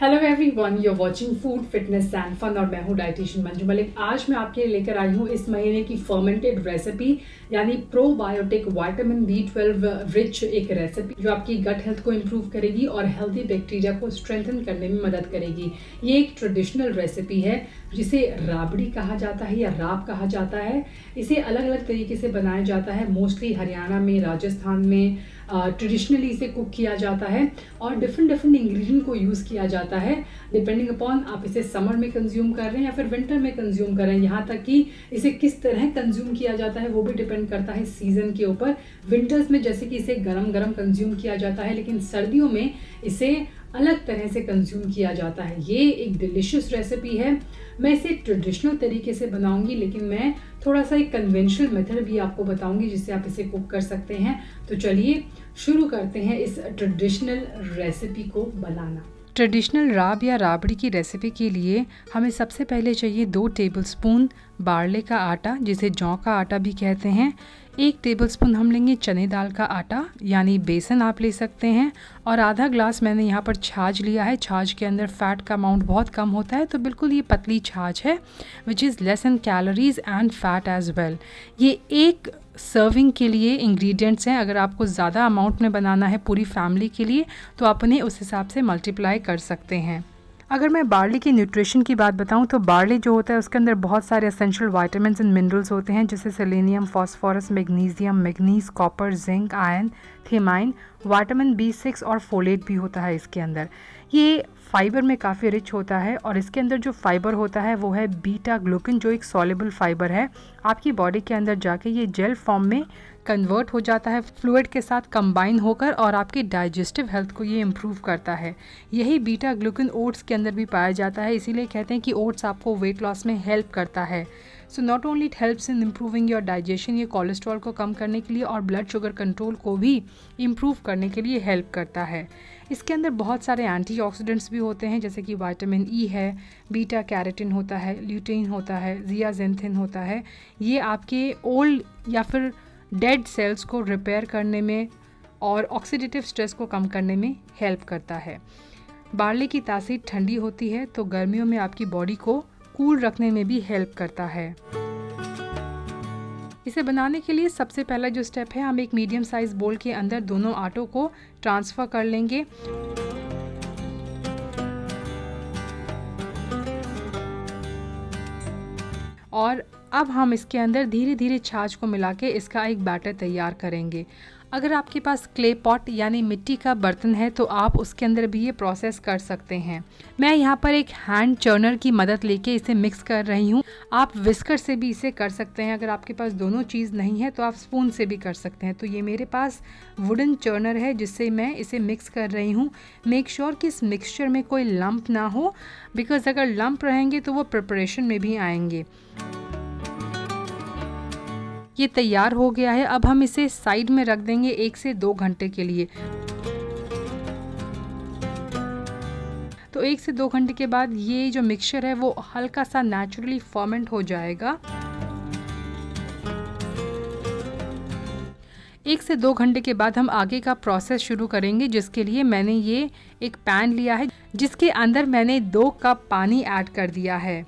Hello everyone, you are watching food fitness and fun और मैं हूं डाइटिशियन मंजू मलिक। आज मैं आपके लिए लेकर आई हूं इस महीने की फर्मेंटेड रेसिपी, यानी प्रोबायोटिक विटामिन B12 रिच एक रेसिपी जो आपकी गट हेल्थ को इम्प्रूव करेगी और हेल्दी बैक्टीरिया को स्ट्रेंथन करने में मदद करेगी। ये एक ट्रेडिशनल रेसिपी है जिसे राबड़ी कहा जाता है या राब कहा जाता है। इसे अलग अलग तरीके से बनाया जाता है, मोस्टली हरियाणा में, राजस्थान में ट्रेडिशनली इसे कुक किया जाता है और डिफरेंट इंग्रेडिएंट को यूज़ किया जाता है डिपेंडिंग अपॉन आप इसे समर में कंज्यूम कर रहे हैं या फिर विंटर में कंज्यूम कर रहे हैं। यहाँ तक कि इसे किस तरह कंज्यूम किया जाता है वो भी डिपेंड करता है सीजन के ऊपर। विंटर्स में जैसे कि इसे गरम गरम कंज्यूम किया जाता है, लेकिन सर्दियों में इसे अलग तरह से कंज्यूम किया जाता है। ये एक डिलिशियस रेसिपी है। मैं इसे ट्रेडिशनल तरीके से बनाऊंगी, लेकिन मैं थोड़ा सा एक कन्वेंशनल मेथड भी आपको बताऊंगी जिससे आप इसे कुक कर सकते हैं। तो चलिए शुरू करते हैं इस ट्रेडिशनल रेसिपी को बनाना। ट्रेडिशनल राब या राबड़ी की रेसिपी के लिए हमें सबसे पहले चाहिए 2 टेबलस्पून बारले का आटा, जिसे जौ का आटा भी कहते हैं। 1 टेबलस्पून हम लेंगे चने दाल का आटा यानी बेसन आप ले सकते हैं, और आधा ग्लास मैंने यहाँ पर छाछ लिया है। छाछ के अंदर फैट का अमाउंट बहुत कम होता है, तो बिल्कुल ये पतली छाछ है which is less in calories and fat as well. ये एक सर्विंग के लिए इंग्रेडिएंट्स हैं। अगर आपको ज़्यादा अमाउंट में बनाना है पूरी फैमिली के लिए तो आप उन्हें उस हिसाब से मल्टीप्लाई कर सकते हैं। अगर मैं बार्ली की न्यूट्रिशन की बात बताऊं तो बार्ली जो होता है उसके अंदर बहुत सारे एसेंशियल विटामिन्स एंड मिनरल्स होते हैं, जैसे selenium, phosphorus, magnesium, manganese, copper, zinc, iron, thiamine, vitamin B6 और फोलेट भी होता है इसके अंदर। ये फाइबर में काफ़ी रिच होता है और इसके अंदर जो फाइबर होता है वो है बीटा ग्लूकन, जो एक सॉल्युबल फाइबर है। आपकी बॉडी के अंदर जाके ये जेल फॉर्म में कन्वर्ट हो जाता है फ्लूइड के साथ कंबाइन होकर, और आपकी डाइजेस्टिव हेल्थ को ये इम्प्रूव करता है। यही बीटा ग्लूकन ओट्स के अंदर भी पाया जाता है, इसीलिए कहते हैं कि ओट्स आपको वेट लॉस में हेल्प करता है। So not only it helps in improving your digestion, ये कोलेस्ट्रॉल को कम करने के लिए और ब्लड शुगर कंट्रोल को भी इम्प्रूव करने के लिए हेल्प करता है। इसके अंदर बहुत सारे एंटीऑक्सीडेंट्स भी होते हैं, जैसे कि विटामिन E है, बीटा कैरोटीन होता है, ल्यूटेन होता है, ज़ियाज़ेंथिन होता है। ये आपके ओल्ड या फिर डेड सेल्स को रिपेयर करने में और ऑक्सीडेटिव स्ट्रेस को कम करने में हेल्प करता है। बार्ली की तासीर ठंडी होती है, तो गर्मियों में आपकी बॉडी को कूल रखने में भी हेल्प करता है। इसे बनाने के लिए सबसे पहला जो स्टेप है, हम एक मीडियम साइज बोल के अंदर दोनों आटों को ट्रांसफ़र कर लेंगे। और अब हम इसके अंदर धीरे धीरे छाछ को मिला के इसका एक बैटर तैयार करेंगे। अगर आपके पास क्ले पॉट यानी मिट्टी का बर्तन है तो आप उसके अंदर भी ये प्रोसेस कर सकते हैं। मैं यहाँ पर एक हैंड चर्नर की मदद लेके इसे मिक्स कर रही हूँ। आप विस्कर से भी इसे कर सकते हैं। अगर आपके पास दोनों चीज़ नहीं है तो आप स्पून से भी कर सकते हैं। तो ये मेरे पास वुडन चर्नर है जिससे मैं इसे मिक्स कर रही हूँ। मेक श्योर कि इस मिक्सचर में कोई लंप ना हो, बिकॉज अगर लंप रहेंगे तो वो प्रिपरेशन में भी आएंगे। ये तैयार हो गया है। अब हम इसे साइड में रख देंगे 1 से 2 घंटे के लिए। तो 1 से 2 घंटे के बाद ये जो मिक्सचर है वो हल्का सा नेचुरली फर्मेंट हो जाएगा। 1 से 2 घंटे के बाद हम आगे का प्रोसेस शुरू करेंगे, जिसके लिए मैंने ये एक पैन लिया है जिसके अंदर मैंने 2 कप पानी ऐड कर दिया है।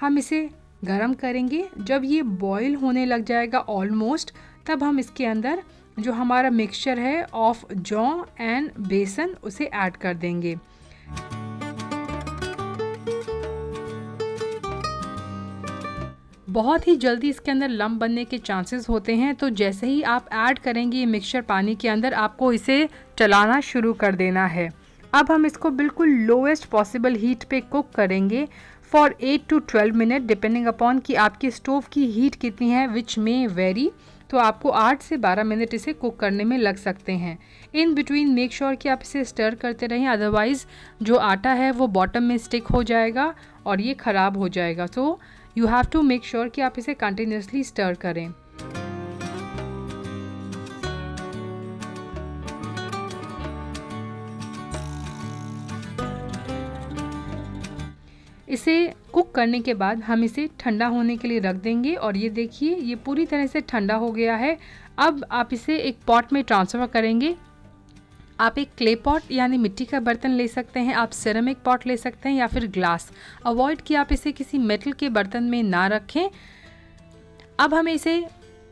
हम इसे गरम करेंगे। जब ये बॉईल होने लग जाएगा ऑलमोस्ट, तब हम इसके अंदर जो हमारा मिक्सचर है ऑफ जौ एंड बेसन उसे ऐड कर देंगे। बहुत ही जल्दी इसके अंदर लम्प बनने के चांसेस होते हैं, तो जैसे ही आप ऐड करेंगे ये मिक्सचर पानी के अंदर, आपको इसे चलाना शुरू कर देना है। अब हम इसको बिल्कुल लोएस्ट पॉसिबल हीट पे कुक करेंगे for 8 to 12 minute, depending upon कि आपकी स्टोव की हीट कितनी है, विच में वेरी। तो आपको 8 से 12 मिनट इसे कुक करने में लग सकते हैं। इन बिटवीन मेक श्योर कि आप इसे स्टर करते रहें, अदरवाइज़ जो आटा है वो बॉटम में स्टिक हो जाएगा और ये ख़राब हो जाएगा। So you have to make sure कि आप इसे कंटिन्यूसली स्टर करें। इसे कुक करने के बाद हम इसे ठंडा होने के लिए रख देंगे, और ये देखिए ये पूरी तरह से ठंडा हो गया है। अब आप इसे एक पॉट में ट्रांसफ़र करेंगे। आप एक क्ले पॉट यानी मिट्टी का बर्तन ले सकते हैं, आप सिरेमिक पॉट ले सकते हैं या फिर ग्लास। अवॉइड कि आप इसे किसी मेटल के बर्तन में ना रखें। अब हमें इसे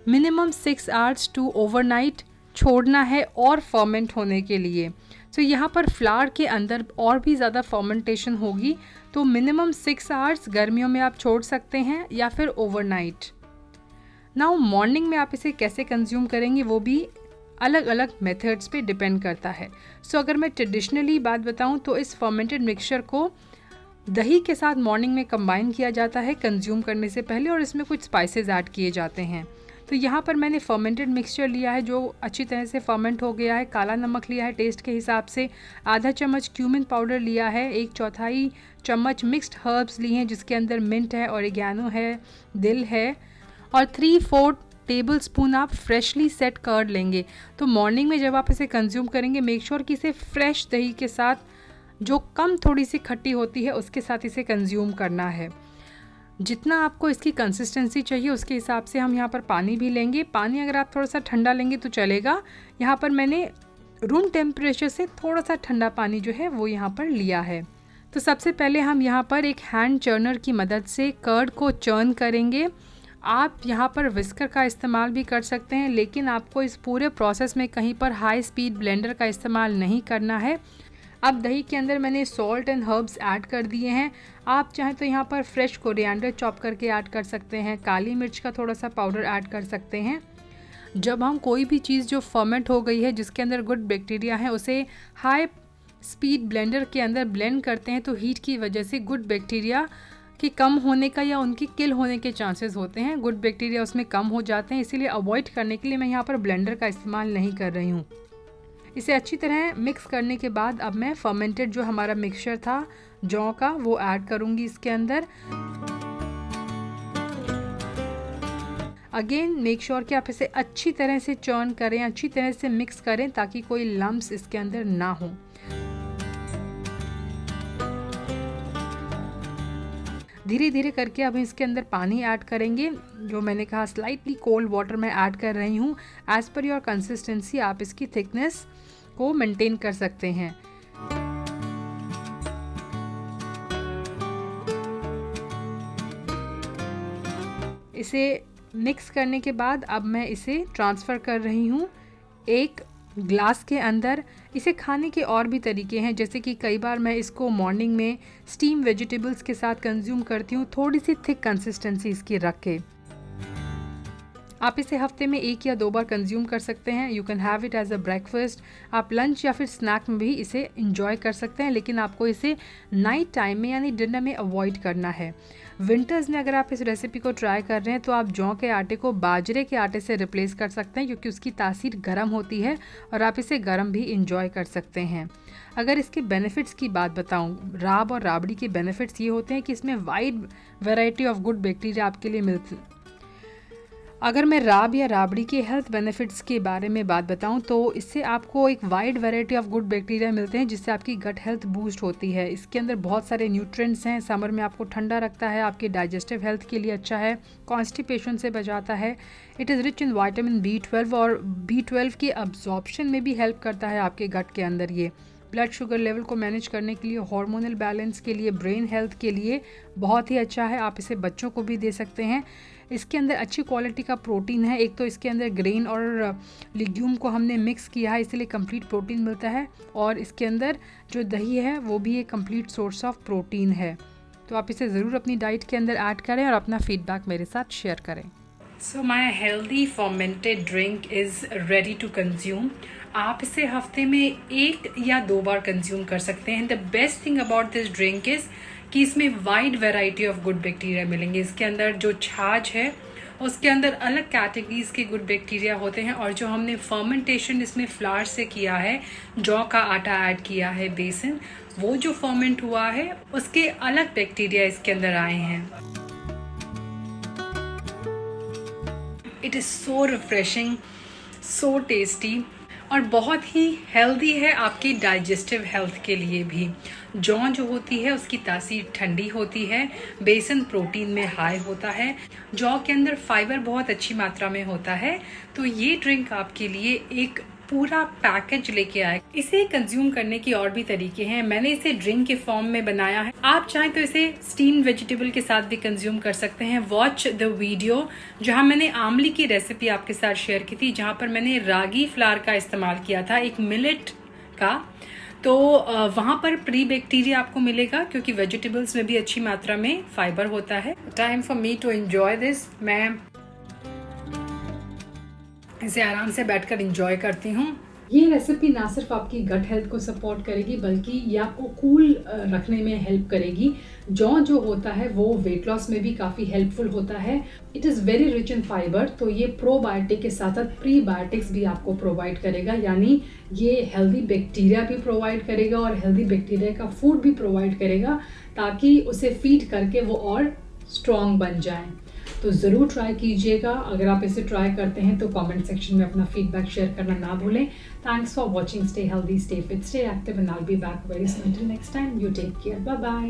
मिनिमम 6 आवर्स टू ओवरनाइट छोड़ना है और फर्मेंट होने के लिए। तो यहाँ पर फ्लावर के अंदर और भी ज़्यादा फर्मेंटेशन होगी, तो मिनिमम 6 आवर्स गर्मियों में आप छोड़ सकते हैं या फिर ओवरनाइट। नाउ मॉर्निंग में आप इसे कैसे कंज्यूम करेंगे वो भी अलग अलग मेथड्स पे डिपेंड करता है। सो अगर मैं ट्रेडिशनली बात बताऊं तो इस फर्मेंटेड मिक्सचर को दही के साथ मॉर्निंग में कंबाइन किया जाता है कंज्यूम करने से पहले, और इसमें कुछ स्पाइसेस ऐड किए जाते हैं। तो यहाँ पर मैंने फर्मेंटेड मिक्सचर लिया है जो अच्छी तरह से फर्मेंट हो गया है। काला नमक लिया है टेस्ट के हिसाब से, आधा चम्मच क्यूमिन पाउडर लिया है, 1/4 चम्मच मिक्स्ड हर्ब्स लिए हैं जिसके अंदर मिंट है, ओरिगैनो है, दिल है, और 3/4 टेबल स्पून आप फ्रेशली सेट कर्ड लेंगे। तो मॉर्निंग में जब आप इसे कंज्यूम करेंगे मेक श्योर कि इसे फ्रेश दही के साथ, जो कम थोड़ी सी खट्टी होती है, उसके साथ इसे कंज्यूम करना है। जितना आपको इसकी कंसिस्टेंसी चाहिए उसके हिसाब से हम यहाँ पर पानी भी लेंगे। पानी अगर आप थोड़ा सा ठंडा लेंगे तो चलेगा। यहाँ पर मैंने रूम टेम्परेचर से थोड़ा सा ठंडा पानी जो है वो यहाँ पर लिया है। तो सबसे पहले हम यहाँ पर एक हैंड चर्नर की मदद से कर्ड को चर्न करेंगे। आप यहाँ पर विस्कर का इस्तेमाल भी कर सकते हैं, लेकिन आपको इस पूरे प्रोसेस में कहीं पर हाई स्पीड ब्लेंडर का इस्तेमाल नहीं करना है। अब दही के अंदर मैंने सॉल्ट एंड हर्ब्स ऐड कर दिए हैं। आप चाहें तो यहाँ पर फ्रेश कोरिएंडर चॉप करके ऐड कर सकते हैं, काली मिर्च का थोड़ा सा पाउडर ऐड कर सकते हैं। जब हम कोई भी चीज़ जो फर्मेंट हो गई है जिसके अंदर गुड बैक्टीरिया है उसे हाई स्पीड ब्लेंडर के अंदर ब्लेंड करते हैं तो हीट की वजह से गुड बैक्टीरिया के कम होने का या उनकी किल होने के चांसेस होते हैं। गुड बैक्टीरिया उसमें कम हो जाते हैं, इसीलिए अवॉइड करने के लिए मैं यहाँ पर ब्लेंडर का इस्तेमाल नहीं कर रही हूँ। इसे अच्छी तरह मिक्स करने के बाद अब मैं फर्मेंटेड जो हमारा मिक्सचर था जौ का वो ऐड करूँगी इसके अंदर। अगेन मेक श्योर कि आप इसे अच्छी तरह से चर्न करें, अच्छी तरह से मिक्स करें ताकि कोई लम्प्स इसके अंदर ना हो। धीरे धीरे करके अब इसके अंदर पानी ऐड करेंगे। जो मैंने कहा स्लाइटली कोल्ड वाटर मैं ऐड कर रही हूँ। एज पर योर कंसिस्टेंसी आप इसकी थिकनेस को मेंटेन कर सकते हैं। इसे मिक्स करने के बाद अब मैं इसे ट्रांसफ़र कर रही हूँ एक ग्लास के अंदर। इसे खाने के और भी तरीके हैं, जैसे कि कई बार मैं इसको मॉर्निंग में स्टीम वेजिटेबल्स के साथ कंज्यूम करती हूँ, थोड़ी सी थिक कंसिस्टेंसी इसकी रख के। आप इसे हफ्ते में 1 या 2 बार कंज्यूम कर सकते हैं। You can have it as a breakfast. आप लंच या फिर स्नैक में भी इसे इंजॉय कर सकते हैं, लेकिन आपको इसे नाइट टाइम में यानी डिनर में अवॉइड करना है। विंटर्स में अगर आप इस रेसिपी को ट्राई कर रहे हैं तो आप जौ के आटे को बाजरे के आटे से रिप्लेस कर सकते हैं, क्योंकि उसकी तासीर गर्म होती है और आप इसे गर्म भी इंजॉय कर सकते हैं। अगर इसके बेनिफिट्स की बात बताऊं, राब और राबड़ी के बेनिफिट्स ये होते हैं कि इसमें wide variety of good bacteria आपके लिए मिलती। अगर मैं राब या राबड़ी के हेल्थ बेनिफिट्स के बारे में बात बताऊं तो इससे आपको एक wide variety of good bacteria मिलते हैं जिससे आपकी गट हेल्थ बूस्ट होती है। इसके अंदर बहुत सारे न्यूट्रिएंट्स हैं। समर में आपको ठंडा रखता है, आपके डाइजेस्टिव हेल्थ के लिए अच्छा है, कॉन्स्टिपेशन से बचाता है। It is rich in vitamin B12 और B12 के अब्जॉर्प्शन में भी हेल्प करता है आपके गट के अंदर। ये ब्लड शुगर लेवल को मैनेज करने के लिए, हार्मोनल बैलेंस के लिए, ब्रेन हेल्थ के लिए बहुत ही अच्छा है। आप इसे बच्चों को भी दे सकते हैं। इसके अंदर अच्छी क्वालिटी का प्रोटीन है। एक तो इसके अंदर ग्रेन और लिग्यूम को हमने मिक्स किया है, इसलिए कंप्लीट प्रोटीन मिलता है, और इसके अंदर जो दही है वो भी एक कंप्लीट सोर्स ऑफ प्रोटीन है। तो आप इसे ज़रूर अपनी डाइट के अंदर ऐड करें और अपना फीडबैक मेरे साथ शेयर करें। So my healthy fermented drink is ready to consume. आप इसे हफ्ते में 1 या 2 बार कंज्यूम कर सकते हैं। The best thing about this drink is कि इसमें wide variety of good bacteria मिलेंगे। इसके अंदर जो छाछ है उसके अंदर अलग कैटेगरीज के गुड बैक्टीरिया होते हैं, और जो हमने फर्मेंटेशन इसमें फ्लावर से किया है, जौ का आटा ऐड किया है, बेसन, वो जो फर्मेंट हुआ है उसके अलग बैक्टीरिया इसके अंदर आए हैं। It is so refreshing, so tasty और बहुत ही हेल्दी है आपकी डाइजेस्टिव हेल्थ के लिए भी। जौ जो होती है उसकी तासीर ठंडी होती है, बेसन प्रोटीन में हाई होता है, जौ के अंदर फाइबर बहुत अच्छी मात्रा में होता है। तो ये ड्रिंक आपके लिए एक पूरा पैकेज लेके आए। इसे कंज्यूम करने की और भी तरीके हैं। मैंने इसे ड्रिंक के फॉर्म में बनाया है। आप चाहें तो इसे स्टीम्ड वेजिटेबल के साथ भी कंज्यूम कर सकते हैं। वॉच द वीडियो जहां मैंने आमली की रेसिपी आपके साथ शेयर की थी, जहां पर मैंने रागी फ्लावर का इस्तेमाल किया था, एक मिलेट का। तो वहाँ पर प्री बैक्टीरिया आपको मिलेगा क्योंकि वेजिटेबल्स में भी अच्छी मात्रा में फाइबर होता है। Time for me to enjoy this. मैं इसे आराम से बैठकर एंजॉय करती हूँ। ये रेसिपी ना सिर्फ आपकी गट हेल्थ को सपोर्ट करेगी बल्कि ये आपको कूल रखने में हेल्प करेगी। जौ जो होता है वो वेट लॉस में भी काफ़ी हेल्पफुल होता है। It is very rich in fibre, तो ये प्रोबायोटिक के साथ साथ प्रीबायोटिक्स भी आपको प्रोवाइड करेगा, यानी ये हेल्दी बैक्टीरिया भी प्रोवाइड करेगा और हेल्दी बैक्टीरिया का फूड भी प्रोवाइड करेगा ताकि उसे फीड करके वो और स्ट्रॉन्ग बन जाए। तो ज़रूर ट्राई कीजिएगा। अगर आप इसे ट्राई करते हैं तो कमेंट सेक्शन में अपना फीडबैक शेयर करना ना भूलें। Thanks for watching. Stay healthy, stay fit, stay active and I will be back very soon. Till next time, you take care. Bye bye.